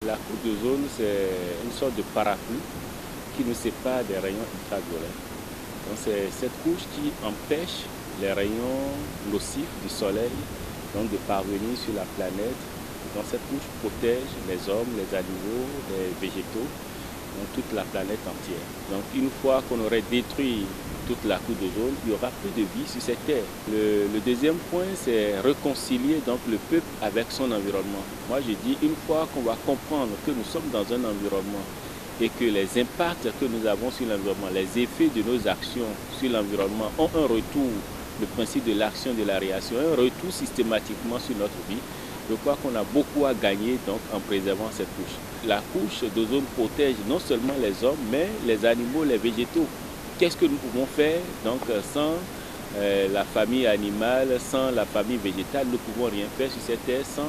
La couche d'ozone, c'est une sorte de parapluie qui nous sépare des rayons ultraviolets. Donc c'est cette couche qui empêche les rayons nocifs du soleil donc de parvenir sur la planète. Donc cette couche protège les hommes, les animaux, les végétaux, donc toute la planète entière. Donc une fois qu'on aurait détruit toute la couche d'ozone, il n'y aura plus de vie sur cette terre. Le deuxième point, c'est réconcilier donc le peuple avec son environnement. Moi je dis, une fois qu'on va comprendre que nous sommes dans un environnement et que les impacts que nous avons sur l'environnement, les effets de nos actions sur l'environnement ont un retour, le principe de l'action de la réaction, un retour systématiquement sur notre vie. Je crois qu'on a beaucoup à gagner donc en préservant cette couche. La couche d'ozone protège non seulement les hommes, mais les animaux, les végétaux. Qu'est-ce que nous pouvons faire donc sans la famille animale, sans la famille végétale? Nous ne pouvons rien faire sur cette terre sans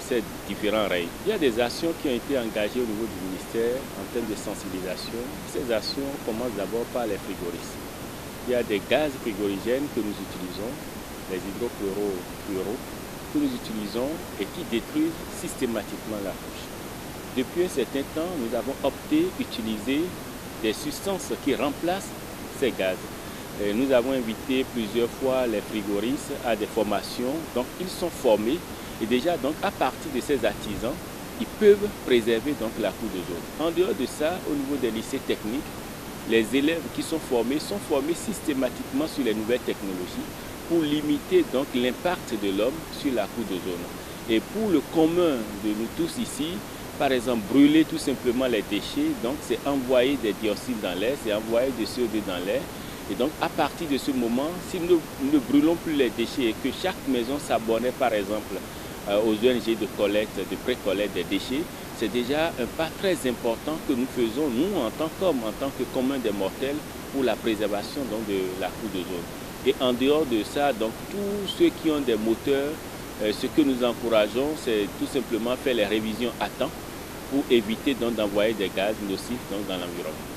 ces différents rayons. Il y a des actions qui ont été engagées au niveau du ministère en termes de sensibilisation. Ces actions commencent d'abord par les frigoristes. Il y a des gaz frigorigènes que nous utilisons, les hydrochlorofluoraux, que nous utilisons et qui détruisent systématiquement la couche. Depuis un certain temps, nous avons opté à utiliser des substances qui remplacent ces gaz. Et nous avons invité plusieurs fois les frigoristes à des formations, donc ils sont formés et déjà donc à partir de ces artisans, ils peuvent préserver donc la couche d'ozone. En dehors de ça, au niveau des lycées techniques, les élèves qui sont formés systématiquement sur les nouvelles technologies pour limiter donc l'impact de l'homme sur la couche d'ozone. Et pour le commun de nous tous ici, par exemple, brûler tout simplement les déchets, donc c'est envoyer des dioxydes dans l'air, c'est envoyer du CO2 dans l'air. Et donc, à partir de ce moment, si nous ne brûlons plus les déchets et que chaque maison s'abonnait, par exemple, aux ONG de collecte, de pré-collecte des déchets, c'est déjà un pas très important que nous faisons, nous, en tant qu'hommes, en tant que commun des mortels, pour la préservation donc, de la couche d'ozone. Et en dehors de ça, donc, tous ceux qui ont des moteurs, ce que nous encourageons, c'est tout simplement faire les révisions à temps pour éviter d'envoyer des gaz nocifs dans l'environnement.